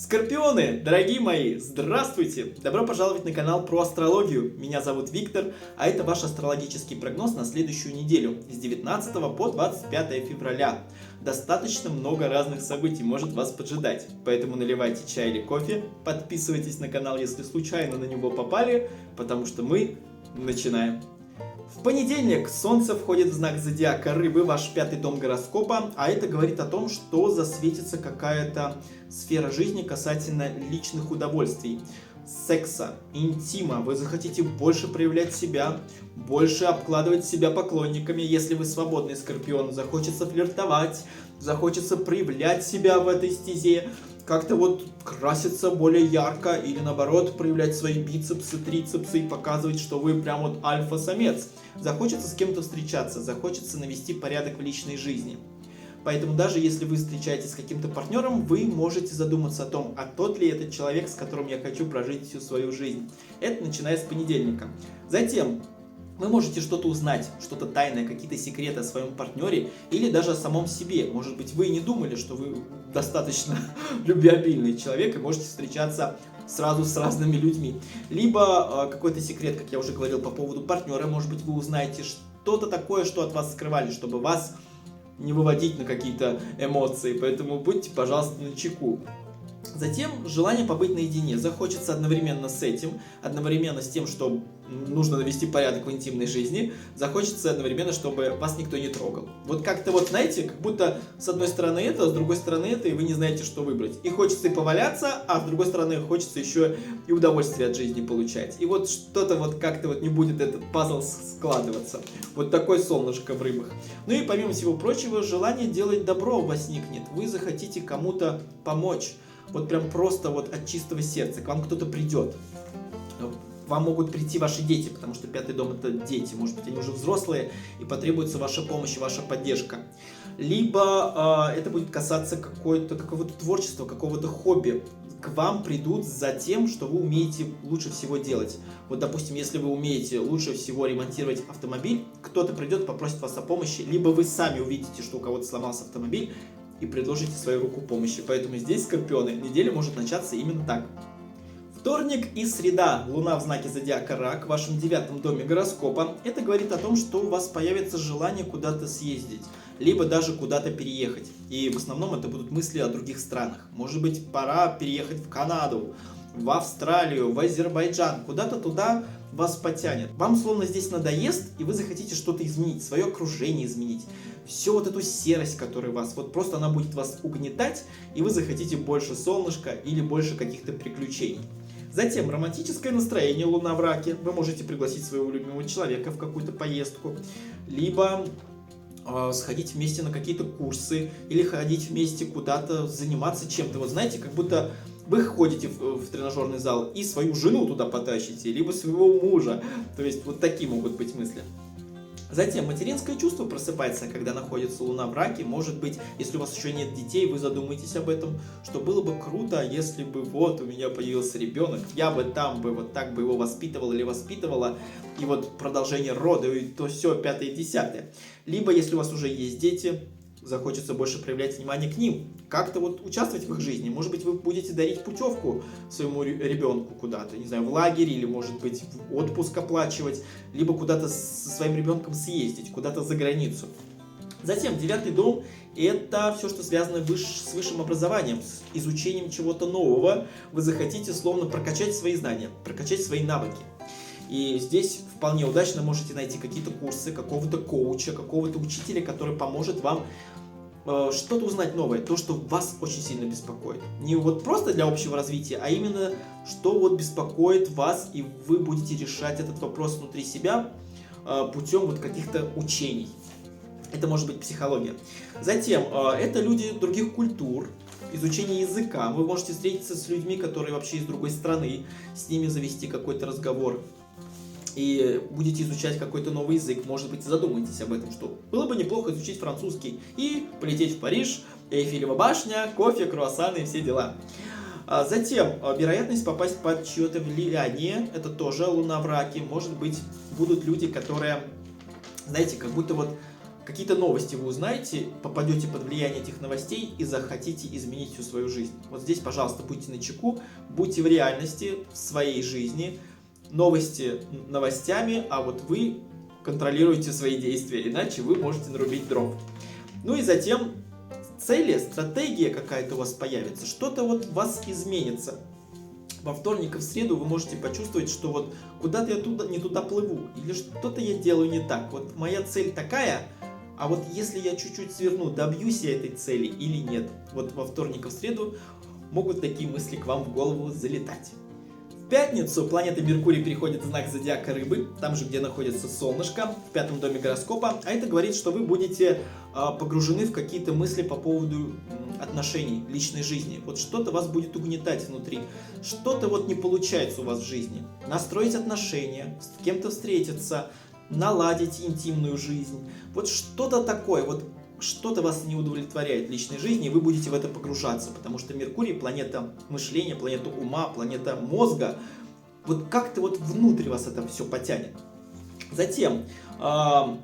Скорпионы, дорогие мои, здравствуйте! Добро пожаловать на канал про астрологию. Меня зовут Виктор, а это ваш астрологический прогноз на следующую неделю с 19 по 25 февраля. Достаточно много разных событий может вас поджидать, поэтому наливайте чай или кофе, подписывайтесь на канал, если случайно на него попали, потому что мы начинаем. В понедельник Солнце входит в знак зодиака Рыбы, ваш пятый дом гороскопа, а это говорит о том, что засветится какая-то сфера жизни касательно личных удовольствий, секса, интима. Вы захотите больше проявлять себя, больше обкладывать себя поклонниками, если вы свободный скорпион. Захочется флиртовать, захочется проявлять себя в этой стезе, как-то вот краситься более ярко или наоборот проявлять свои бицепсы, трицепсы и показывать, что вы прям вот альфа-самец. Захочется с кем-то встречаться, захочется навести порядок в личной жизни. Поэтому даже если вы встречаетесь с каким-то партнером, вы можете задуматься о том, а тот ли этот человек, с которым я хочу прожить всю свою жизнь. Это начиная с понедельника. Затем вы можете что-то узнать, что-то тайное, какие-то секреты о своем партнере или даже о самом себе. Может быть, вы не думали, что вы достаточно любвеобильный человек и можете встречаться сразу с разными людьми. Либо какой-то секрет, как я уже говорил, по поводу партнера. Может быть, вы узнаете что-то такое, что от вас скрывали, чтобы вас не выводить на какие-то эмоции. Поэтому будьте, пожалуйста, начеку. Затем желание побыть наедине. Захочется одновременно с этим, одновременно с тем, что нужно навести порядок в интимной жизни, захочется одновременно, чтобы вас никто не трогал. Вот как-то вот, знаете, как будто с одной стороны это, а с другой стороны это, и вы не знаете, что выбрать. И хочется и поваляться, а с другой стороны хочется еще и удовольствие от жизни получать. И вот что-то вот как-то вот не будет этот пазл складываться. Вот такое солнышко в рыбах. Ну и помимо всего прочего, желание делать добро возникнет. Вы захотите кому-то помочь. Вот прям просто вот от чистого сердца. К вам кто-то придет. К вам могут прийти ваши дети, потому что пятый дом это дети. Может быть, они уже взрослые, и потребуется ваша помощь, ваша поддержка. Либо это будет касаться какого-то творчества, какого-то хобби. К вам придут за тем, что вы умеете лучше всего делать. Вот, допустим, если вы умеете лучше всего ремонтировать автомобиль, кто-то придет, попросит вас о помощи, либо вы сами увидите, что у кого-то сломался автомобиль, и предложите свою руку помощи. Поэтому здесь, скорпионы, неделя может начаться именно так. Вторник и среда. Луна в знаке зодиака Рак, в вашем девятом доме гороскопа. Это говорит о том, что у вас появится желание куда-то съездить, либо даже куда-то переехать. И в основном это будут мысли о других странах. Может быть, пора переехать в Канаду, в Австралию, в Азербайджан. Куда-то туда вас потянет. Вам словно здесь надоест, и вы захотите что-то изменить, свое окружение изменить. Всю вот эту серость, которая вас, вот просто она будет вас угнетать, и вы захотите больше солнышка или больше каких-то приключений. Затем романтическое настроение, Луна в Раке. Вы можете пригласить своего любимого человека в какую-то поездку, либо сходить вместе на какие-то курсы, или ходить вместе куда-то, заниматься чем-то. Вот знаете, как будто вы ходите в тренажерный зал и свою жену туда потащите, либо своего мужа. То есть вот такие могут быть мысли. Затем материнское чувство просыпается, когда находится Луна в Раке. Может быть, если у вас еще нет детей, вы задумаетесь об этом, что было бы круто, если бы вот у меня появился ребенок, я бы там бы вот так бы его воспитывал или воспитывала, и вот продолжение рода, и то все, пятое, десятое. Либо, если у вас уже есть дети, захочется больше проявлять внимание к ним, как-то вот участвовать в их жизни. Может быть, вы будете дарить путевку своему ребенку куда-то, не знаю, в лагерь, или, может быть, в отпуск оплачивать, либо куда-то со своим ребенком съездить, куда-то за границу. Затем, девятый дом – это все, что связано с высшим образованием, с изучением чего-то нового. Вы захотите словно прокачать свои знания, прокачать свои навыки. И здесь вполне удачно можете найти какие-то курсы, какого-то коуча, какого-то учителя, который поможет вам что-то узнать новое, то, что вас очень сильно беспокоит. Не вот просто для общего развития, а именно, что вот беспокоит вас, и вы будете решать этот вопрос внутри себя путем вот каких-то учений. Это может быть психология. Затем, это люди других культур, изучение языка. Вы можете встретиться с людьми, которые вообще из другой страны, с ними завести какой-то разговор. И будете изучать какой-то новый язык, может быть, задумайтесь об этом, что было бы неплохо изучить французский и полететь в Париж, Эйфелева башня, кофе, круассаны и все дела. Затем, вероятность попасть под чье-то влияние, это тоже Луна в Раке. Может быть, будут люди, которые, знаете, как будто вот какие-то новости вы узнаете, попадете под влияние этих новостей и захотите изменить всю свою жизнь. Вот здесь, пожалуйста, будьте начеку, будьте в реальности, в своей жизни, новости новостями, а вот вы контролируете свои действия, иначе вы можете нарубить дров. Ну и затем цели, стратегия какая-то у вас появится, что-то вот у вас изменится. Во вторник и в среду вы можете почувствовать, что вот куда-то я не туда плыву, или что-то я делаю не так. Вот моя цель такая, а вот если я чуть-чуть сверну, добьюсь я этой цели или нет. Вот во вторник и в среду могут такие мысли к вам в голову залетать. В пятницу планета Меркурий переходит в знак зодиака Рыбы, там же, где находится солнышко, в 5-м доме гороскопа, а это говорит, что вы будете погружены в какие-то мысли по поводу отношений, личной жизни. Вот что-то вас будет угнетать внутри, что-то вот не получается у вас в жизни. Настроить отношения, с кем-то встретиться, наладить интимную жизнь. Вот что-то такое, вот что-то вас не удовлетворяет в личной жизни, и вы будете в это погружаться, потому что Меркурий — планета мышления, планета ума, планета мозга. Вот как-то вот внутрь вас это все потянет. Затем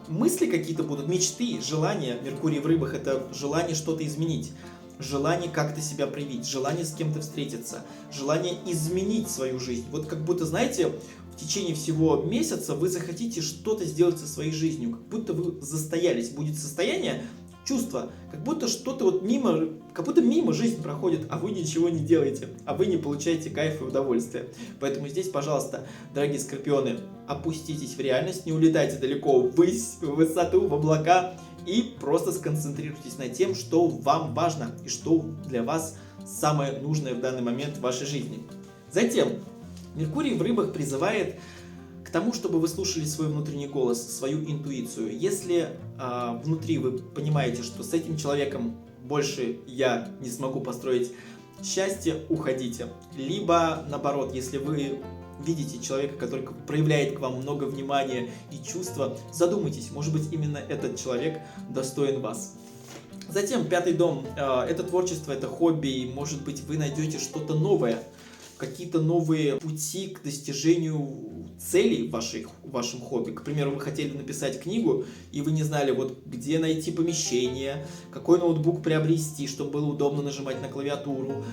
мысли какие-то будут, мечты, желания. Меркурий в рыбах — это желание что-то изменить, желание как-то себя проявить, желание с кем-то встретиться, желание изменить свою жизнь. Вот как будто, знаете, в течение всего месяца вы захотите что-то сделать со своей жизнью, как будто вы застоялись, будет состояние, чувство, как будто что-то вот мимо, как будто мимо жизнь проходит, а вы ничего не делаете, а вы не получаете кайфа и удовольствия. Поэтому здесь, пожалуйста, дорогие скорпионы, опуститесь в реальность, не улетайте далеко ввысь, в высоту, в облака, и просто сконцентрируйтесь на тем, что вам важно и что для вас самое нужное в данный момент в вашей жизни. Затем Меркурий в рыбах призывает к тому, чтобы вы слушали свой внутренний голос, свою интуицию. Если внутри вы понимаете, что с этим человеком больше я не смогу построить счастье, уходите. Либо наоборот, если вы видите человека, который проявляет к вам много внимания и чувства, задумайтесь, может быть, именно этот человек достоин вас. Затем 5-й дом – это творчество, это хобби, и, может быть, вы найдете что-то новое, какие-то новые пути к достижению целей в вашем хобби. К примеру, вы хотели написать книгу, и вы не знали, вот где найти помещение, какой ноутбук приобрести, чтобы было удобно нажимать на клавиатуру,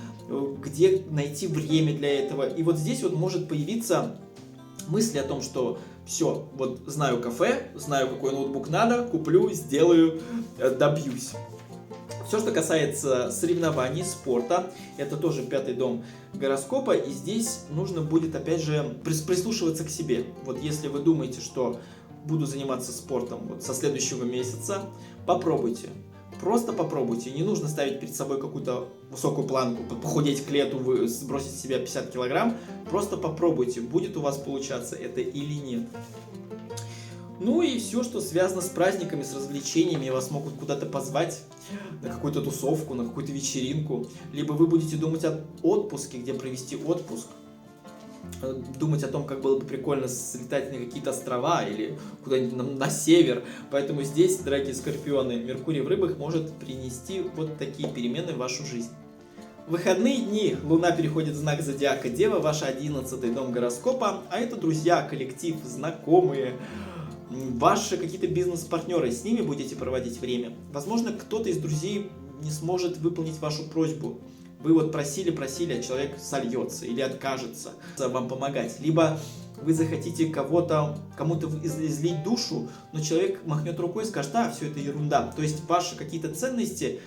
где найти время для этого. И вот здесь вот может появиться мысли о том, что все, вот знаю кафе, знаю, какой ноутбук надо, куплю, сделаю, добьюсь. Все, что касается соревнований, спорта, это тоже 5-й дом гороскопа, и здесь нужно будет, опять же, прислушиваться к себе. Вот если вы думаете, что буду заниматься спортом вот со следующего месяца, попробуйте. Просто попробуйте. Не нужно ставить перед собой какую-то высокую планку, похудеть к лету, сбросить с себя 50 килограмм. Просто попробуйте, будет у вас получаться это или нет. Ну и все, что связано с праздниками, с развлечениями, вас могут куда-то позвать на какую-то тусовку, на какую-то вечеринку. Либо вы будете думать о отпуске, где провести отпуск. Думать о том, как было бы прикольно слетать на какие-то острова или куда-нибудь на север. Поэтому здесь, дорогие скорпионы, Меркурий в рыбах может принести вот такие перемены в вашу жизнь. В выходные дни Луна переходит в знак зодиака Дева, ваш 11-й дом гороскопа, а это друзья, коллектив, знакомые, ваши какие-то бизнес-партнеры, с ними будете проводить время. Возможно, кто-то из друзей не сможет выполнить вашу просьбу. Вы вот просили, а человек сольется или откажется вам помогать. Либо вы захотите кому-то излить душу, но человек махнет рукой и скажет: да, все это ерунда. То есть ваши какие-то ценности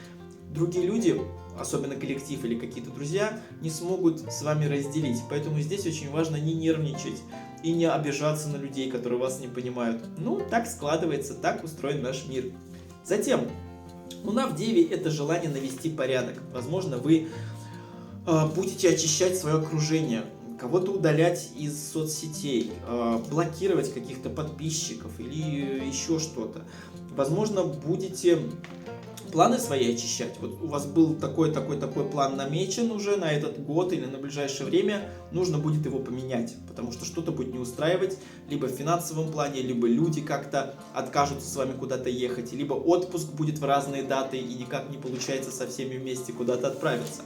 другие люди, особенно коллектив или какие-то друзья, не смогут с вами разделить. Поэтому здесь очень важно не нервничать и не обижаться на людей, которые вас не понимают. Ну, так складывается, так устроен наш мир. Затем, Луна в Деве – это желание навести порядок. Возможно, вы будете очищать свое окружение, кого-то удалять из соцсетей, блокировать каких-то подписчиков или еще что-то. Возможно, будете планы свои очищать. Вот у вас был такой план намечен уже на этот год или на ближайшее время, нужно будет его поменять, потому что что-то будет не устраивать, либо в финансовом плане, либо люди как-то откажутся с вами куда-то ехать, либо отпуск будет в разные даты и никак не получается со всеми вместе куда-то отправиться.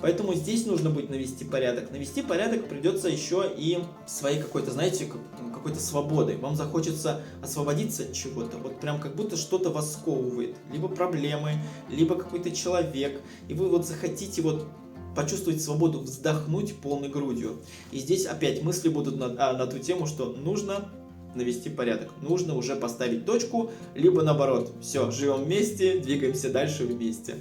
Поэтому здесь нужно будет навести порядок. Навести порядок придется еще и своей какой-то, знаете, какой-то свободой. Вам захочется освободиться от чего-то, вот прям как будто что-то вас сковывает. Либо проблемы, либо какой-то человек. И вы вот захотите вот почувствовать свободу, вздохнуть полной грудью. И здесь опять мысли будут на ту тему, что нужно навести порядок. Нужно уже поставить точку, либо наоборот. Все, живем вместе, двигаемся дальше вместе.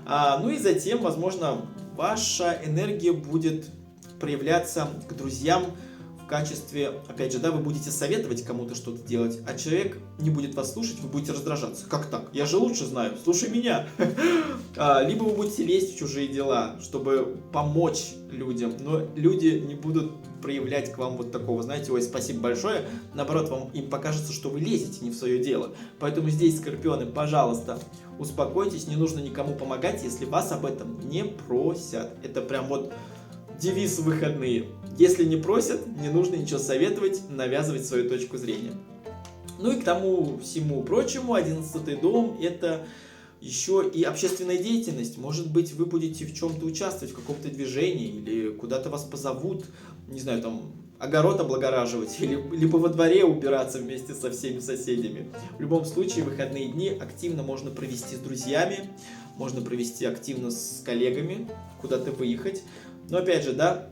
Ну и затем, возможно, ваша энергия будет проявляться к друзьям в качестве, опять же, да, вы будете советовать кому-то что-то делать, а человек не будет вас слушать, вы будете раздражаться. Как так? Я же лучше знаю, слушай меня. Либо вы будете лезть в чужие дела, чтобы помочь людям, но люди не будут проявлять к вам вот такого, знаете, ой, спасибо большое, наоборот, им покажется, что вы лезете не в свое дело. Поэтому здесь, скорпионы, пожалуйста, успокойтесь, не нужно никому помогать, если вас об этом не просят. Это прям вот девиз в выходные. Если не просят, не нужно ничего советовать, навязывать свою точку зрения. Ну и к тому всему прочему, 11-й дом – это еще и общественная деятельность. Может быть, вы будете в чем-то участвовать, в каком-то движении, или куда-то вас позовут, не знаю, там, огород облагораживать, либо во дворе убираться вместе со всеми соседями. В любом случае, выходные дни активно можно провести с друзьями, можно провести активно с коллегами, куда-то выехать. Но опять же, да,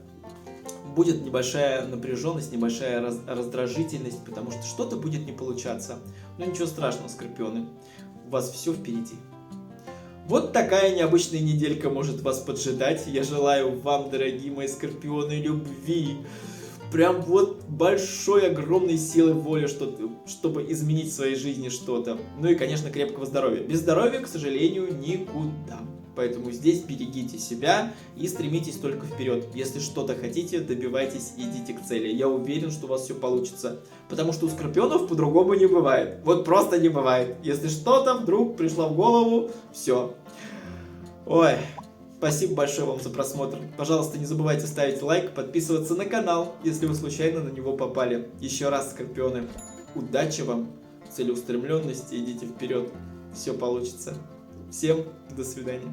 будет небольшая напряженность, небольшая раздражительность, потому что что-то будет не получаться. Но ничего страшного, скорпионы, у вас все впереди. Вот такая необычная неделька может вас поджидать. Я желаю вам, дорогие мои скорпионы, любви. Прям вот большой, огромной силы воли, чтобы изменить в своей жизни что-то. Ну и, конечно, крепкого здоровья. Без здоровья, к сожалению, никуда. Поэтому здесь берегите себя и стремитесь только вперед. Если что-то хотите, добивайтесь, идите к цели. Я уверен, что у вас все получится. Потому что у скорпионов по-другому не бывает. Вот просто не бывает. Если что-то вдруг пришло в голову, все. Ой, спасибо большое вам за просмотр. Пожалуйста, не забывайте ставить лайк, подписываться на канал, если вы случайно на него попали. Еще раз, скорпионы, удачи вам, целеустремленности, идите вперед. Все получится. Всем до свидания.